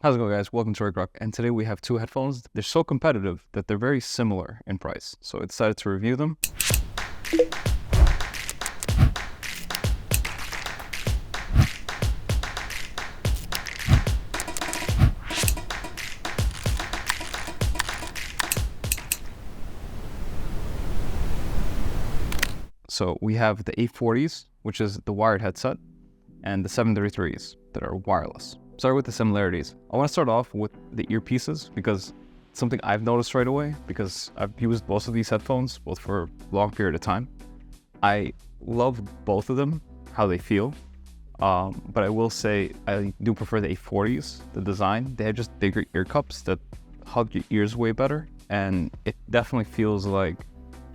How's it going, guys? Welcome to RakeRock, and today we have two headphones. They're so competitive that they're very similar in price, so I decided to review them. So we have the A40s, which is the wired headset, and the 733s that are wireless. Start with the similarities. I want to start off with the earpieces because it's something I've noticed right away because I've used both of these headphones, both for a long period of time. I love both of them, how they feel, but I will say I do prefer the A40s, the design. They have just bigger ear cups that hug your ears way better, and it definitely feels like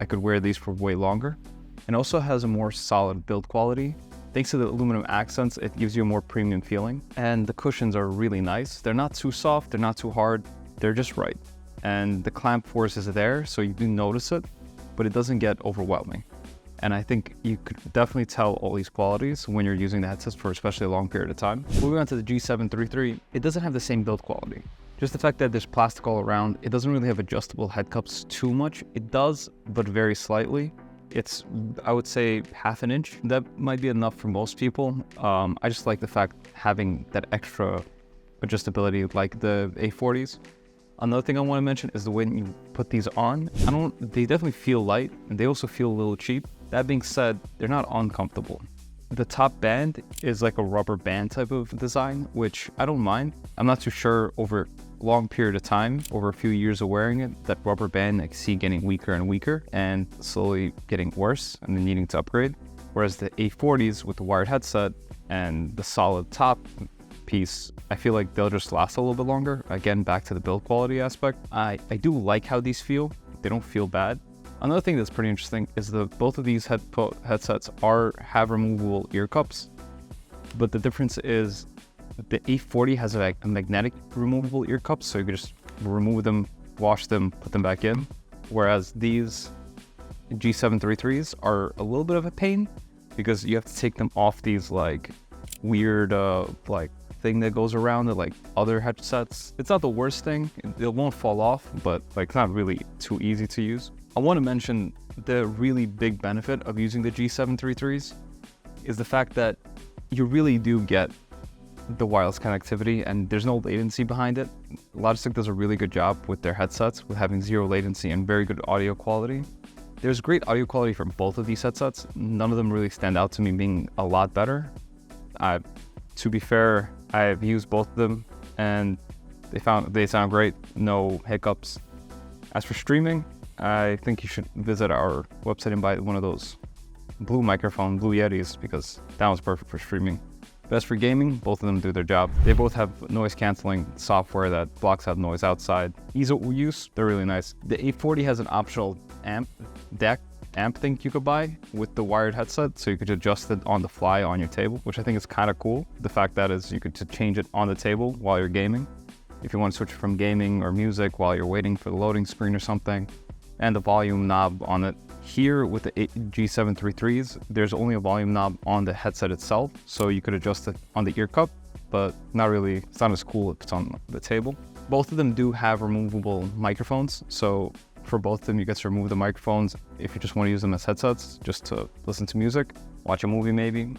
I could wear these for way longer. And also has a more solid build quality. Thanks to the aluminum accents, it gives you a more premium feeling. And the cushions are really nice. They're not too soft, they're not too hard, they're just right. And the clamp force is there, so you do notice it, but it doesn't get overwhelming. And I think you could definitely tell all these qualities when you're using the headsets for especially a long period of time. Moving on to the G733, it doesn't have the same build quality. Just the fact that there's plastic all around, it doesn't really have adjustable head cups too much. It does, but very slightly. It's, I would say, half an inch. That might be enough for most people. I just like the fact having that extra adjustability like the A40s. Another thing I want to mention is the way you put these on. They definitely feel light and they also feel a little cheap. That being said, they're not uncomfortable. The top band is like a rubber band type of design, which I don't mind. I'm not too sure over a long period of time, over a few years of wearing it, that rubber band I see getting weaker and weaker and slowly getting worse and then needing to upgrade. Whereas the A40s with the wired headset and the solid top piece, I feel like they'll just last a little bit longer. Again, back to the build quality aspect. I do like how these feel. They don't feel bad. Another thing that's pretty interesting is that both of these headsets have removable ear cups, but the difference is the A40 has a magnetic removable ear cups, so you can just remove them, wash them, put them back in, whereas these G733s are a little bit of a pain because you have to take them off these like weird like thing that goes around it, like other headsets. It's not the worst thing, it won't fall off, but like it's not really too easy to use. I want to mention the really big benefit of using the G733s is the fact that you really do get the wireless connectivity and there's no latency behind it. Logitech does a really good job with their headsets with having zero latency and very good audio quality. There's great audio quality from both of these headsets. None of them really stand out to me being a lot better. To be fair, I've used both of them and they sound great, no hiccups. As for streaming, I think you should visit our website and buy one of those blue Yetis because that one's perfect for streaming. Best for gaming, both of them do their job. They both have noise canceling software that blocks out noise outside. Ease of use, they're really nice. The A40 has an optional amp thing you could buy with the wired headset, so you could adjust it on the fly on your table, which I think is kind of cool. The fact that is you could change it on the table while you're gaming. If you want to switch from gaming or music while you're waiting for the loading screen or something. And the volume knob on it. Here with the G733s, there's only a volume knob on the headset itself, so you could adjust it on the ear cup, but it's not as cool if it's on the table. Both of them do have removable microphones, so for both of them you get to remove the microphones if you just want to use them as headsets, just to listen to music, watch a movie maybe.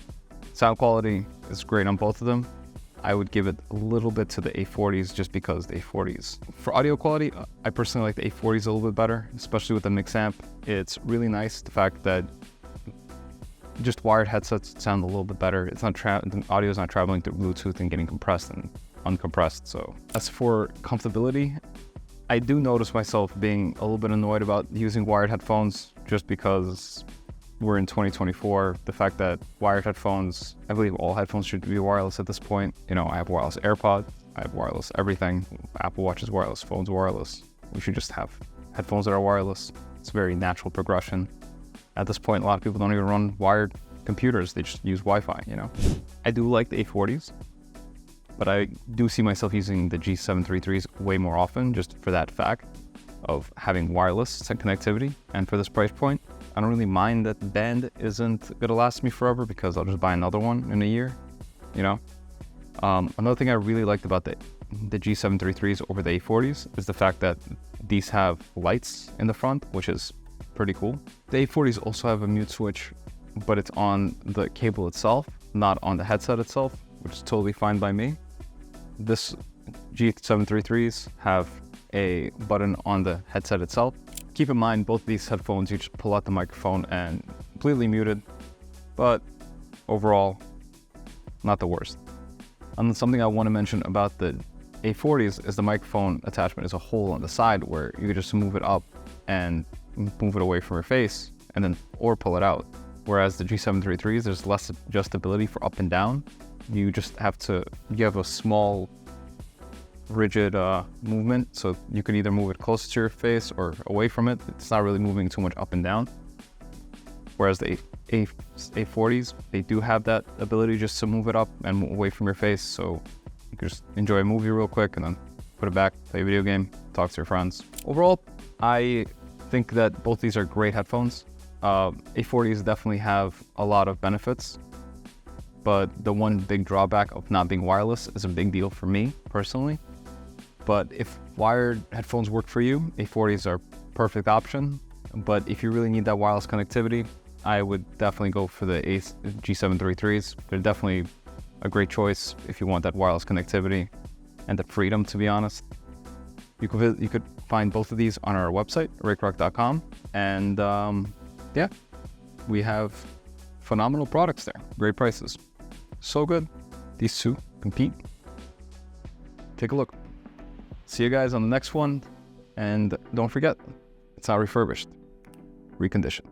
Sound quality is great on both of them. I would give it a little bit to the A40s just because the A40s. For audio quality, I personally like the A40s a little bit better, especially with the MixAmp. It's really nice, the fact that just wired headsets sound a little bit better. It's not the audio is not traveling through Bluetooth and getting compressed and uncompressed. So as for comfortability, I do notice myself being a little bit annoyed about using wired headphones just because we're in 2024. The fact that wired headphones, I believe all headphones should be wireless at this point. You know, I have wireless AirPods, I have wireless everything. Apple Watch is wireless, phone's wireless. We should just have headphones that are wireless. It's a very natural progression. At this point, a lot of people don't even run wired computers. They just use Wi-Fi, you know. I do like the A40s, but I do see myself using the G733s way more often just for that fact of having wireless connectivity. And for this price point, I don't really mind that the band isn't gonna last me forever because I'll just buy another one in a year, you know? Another thing I really liked about the the G733s over the A40s is the fact that these have lights in the front, which is pretty cool. The A40s also have a mute switch, but it's on the cable itself, not on the headset itself, which is totally fine by me. This G733s have a button on the headset itself. Keep in mind, both of these headphones, you just pull out the microphone and completely muted, but overall, not the worst. And something I want to mention about the A40s is the microphone attachment is a hole on the side where you can just move it up and move it away from your face and then or pull it out. Whereas the G733s, there's less adjustability for up and down. You have a small rigid movement, so you can either move it closer to your face or away from it. It's not really moving too much up and down. Whereas the A40s, they do have that ability just to move it up and move away from your face, so you can just enjoy a movie real quick and then put it back, play a video game, talk to your friends. Overall, I think that both these are great headphones. A40s definitely have a lot of benefits, but the one big drawback of not being wireless is a big deal for me personally. But if wired headphones work for you, A40s are a perfect option. But if you really need that wireless connectivity, I would definitely go for the G733s. They're definitely a great choice if you want that wireless connectivity and the freedom, to be honest. You could find both of these on our website, RakeRock.com. And yeah, we have phenomenal products there, great prices. So good. These two compete. Take a look. See you guys on the next one. And don't forget, it's not refurbished, reconditioned.